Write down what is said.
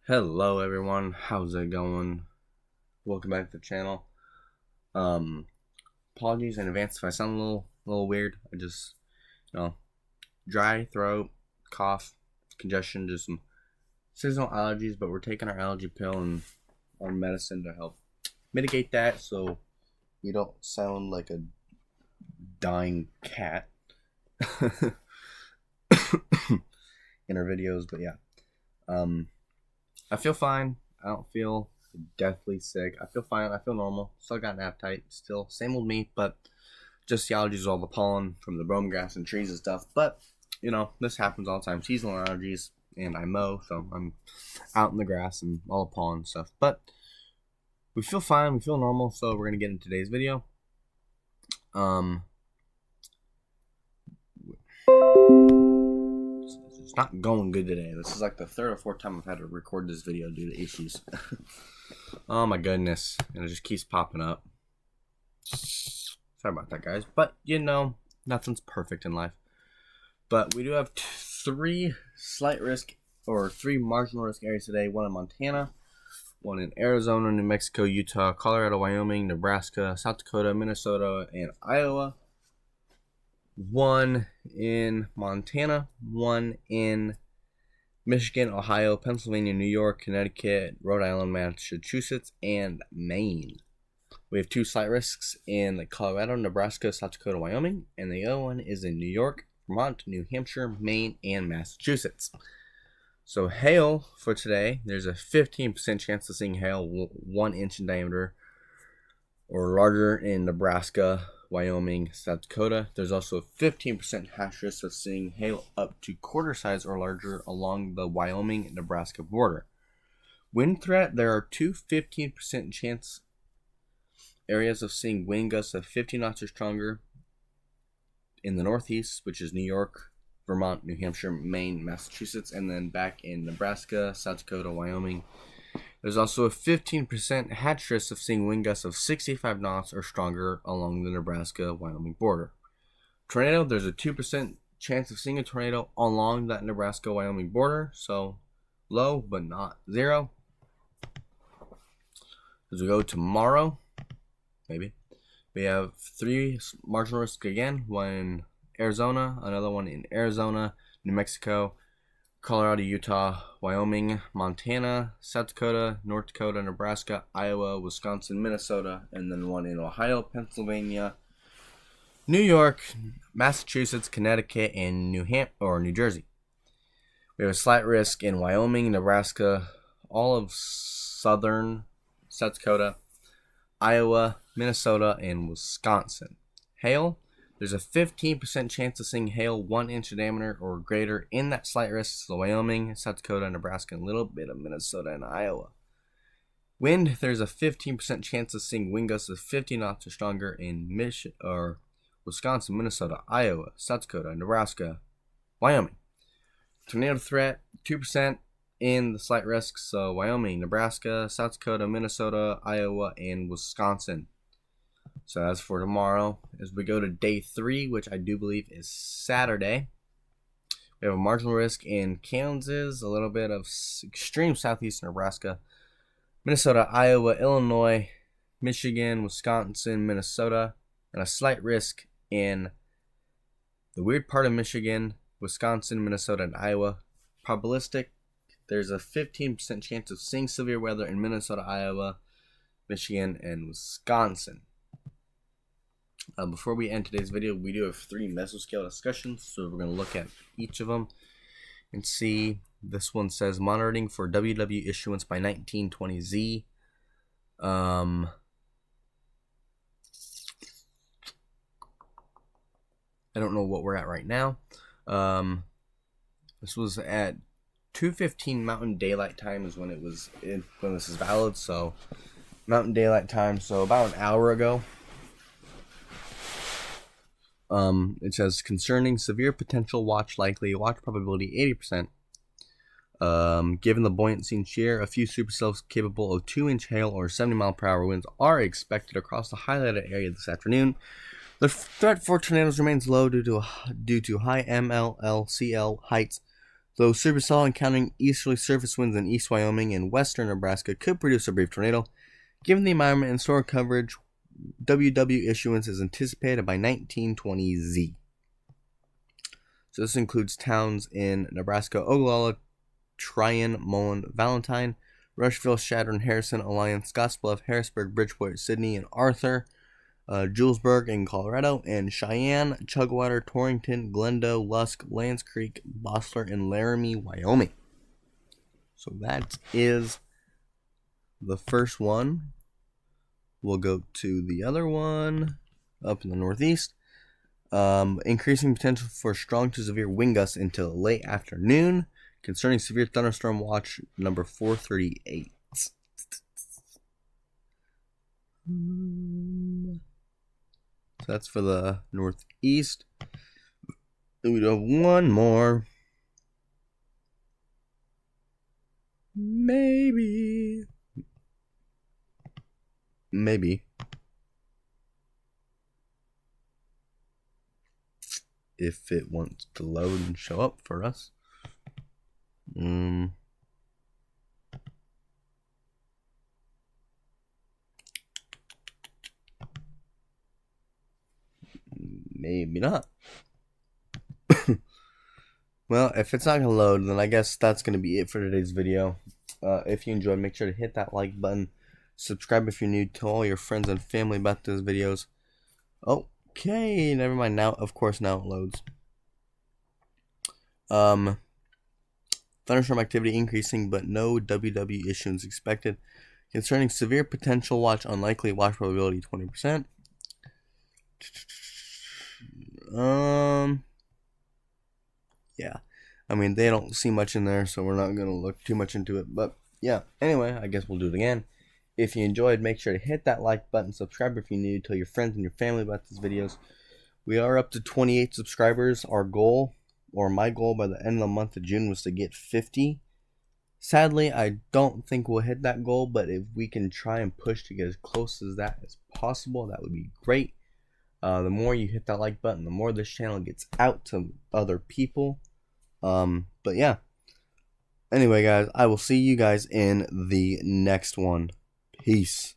Hello everyone, how's it going? Welcome back to the channel. Apologies in advance if I sound a little weird. I just, dry throat, cough, congestion, just some seasonal allergies, but we're taking our allergy pill and our medicine to help mitigate that so we don't sound like a dying cat in our videos, but yeah. I feel fine. I don't feel deathly sick. I feel fine. I feel normal. Still got an appetite. Still same old me, but just the allergies, all the pollen from the brome grass and trees and stuff. But this happens all the time. Seasonal allergies, and I mow, so I'm out in the grass and all the pollen and stuff. But we feel fine. We feel normal. So we're gonna get into today's video. It's not going good today. This is like the third or fourth time I've had to record this video due to issues. Oh my goodness. And it just keeps popping up. Sorry about that, guys. But, nothing's perfect in life. But we do have three marginal risk areas today. One in Montana, one in Arizona, New Mexico, Utah, Colorado, Wyoming, Nebraska, South Dakota, Minnesota, and Iowa. One in Montana, one in Michigan, Ohio, Pennsylvania, New York, Connecticut, Rhode Island, Massachusetts, and Maine. We have two slight risks in Colorado, Nebraska, South Dakota, Wyoming, and the other one is in New York, Vermont, New Hampshire, Maine, and Massachusetts. So hail for today, there's a 15% chance of seeing hail 1 inch in diameter or larger in Nebraska, Wyoming, South Dakota. There's also a 15% hash risk of seeing hail up to quarter size or larger along the Wyoming-Nebraska border. Wind threat, there are two 15% chance areas of seeing wind gusts of 50 knots or stronger in the Northeast, which is New York, Vermont, New Hampshire, Maine, Massachusetts, and then back in Nebraska, South Dakota, Wyoming. There's also a 15% hatch risk of seeing wind gusts of 65 knots or stronger along the Nebraska-Wyoming border. Tornado, there's a 2% chance of seeing a tornado along that Nebraska-Wyoming border, so low but not zero. As we go tomorrow, maybe, we have three marginal risk again, one in Arizona, another one in Arizona, New Mexico, Colorado, Utah, Wyoming, Montana, South Dakota, North Dakota, Nebraska, Iowa, Wisconsin, Minnesota, and then one in Ohio, Pennsylvania, New York, Massachusetts, Connecticut, and New Jersey. We have a slight risk in Wyoming, Nebraska, all of southern South Dakota, Iowa, Minnesota, and Wisconsin. Hail. There's a 15% chance of seeing hail 1 inch in diameter or greater in that slight risk. So Wyoming, South Dakota, Nebraska, and a little bit of Minnesota and Iowa. Wind, there's a 15% chance of seeing wind gusts of 50 knots or stronger in Wisconsin, Minnesota, Iowa, South Dakota, Nebraska, Wyoming. Tornado threat, 2% in the slight risk. So Wyoming, Nebraska, South Dakota, Minnesota, Iowa, and Wisconsin. So as for tomorrow, as we go to day 3, which I do believe is Saturday, we have a marginal risk in Kansas, a little bit of extreme southeast Nebraska, Minnesota, Iowa, Illinois, Michigan, Wisconsin, Minnesota, and a slight risk in the weird part of Michigan, Wisconsin, Minnesota, and Iowa. Probabilistic, there's a 15% chance of seeing severe weather in Minnesota, Iowa, Michigan, and Wisconsin. Before we end today's video, we do have 3 mesoscale discussions, so we're going to look at each of them and see. This one says monitoring for WW issuance by 1920Z. I don't know what we're at right now. This was at 2:15 Mountain Daylight Time is when when this is valid. So Mountain Daylight Time, so about an hour ago. It says concerning severe potential watch likely, watch probability 80%. Given the buoyancy and shear, a few supercells capable of 2-inch hail or 70-mile-per-hour winds are expected across the highlighted area this afternoon. The threat for tornadoes remains low due to high MLLCL heights Though supercell encountering easterly surface winds in East Wyoming and western Nebraska could produce a brief tornado, given the environment and solar coverage, WW issuance is anticipated by 1920Z. So this includes towns in Nebraska: Ogallala, Tryon, Mullen, Valentine, Rushville, Chadron, Harrison, Alliance, Scottsbluff, Harrisburg, Bridgeport, Sidney, and Arthur, Julesburg in Colorado, and Cheyenne, Chugwater, Torrington, Glendo, Lusk, Lance Creek, Bossler, and Laramie, Wyoming. So that is the first one. We'll go to the other one up in the northeast. Increasing potential for strong to severe wind gusts until late afternoon. Concerning severe thunderstorm watch number 438. So that's for the northeast. Then we have one more. Maybe. If it wants to load and show up for us. Maybe not. Well, if it's not going to load, then I guess that's going to be it for today's video. If you enjoyed, make sure to hit that like button. Subscribe if you're new. Tell all your friends and family about those videos. Okay, never mind. Now, of course, now it loads. Thunderstorm activity increasing, but no WW issuance expected. Concerning severe potential watch, unlikely watch probability 20%. Yeah, I mean, they don't see much in there, so we're not going to look too much into it. But yeah, anyway, I guess we'll do it again. If you enjoyed, make sure to hit that like button, subscribe if you're new, tell your friends and your family about these videos. We are up to 28 subscribers. Our goal, or my goal by the end of the month of June, was to get 50. Sadly, I don't think we'll hit that goal, but if we can try and push to get as close as that as possible, that would be great. The more you hit that like button, the more this channel gets out to other people. But yeah. Anyway, guys, I will see you guys in the next one. Peace.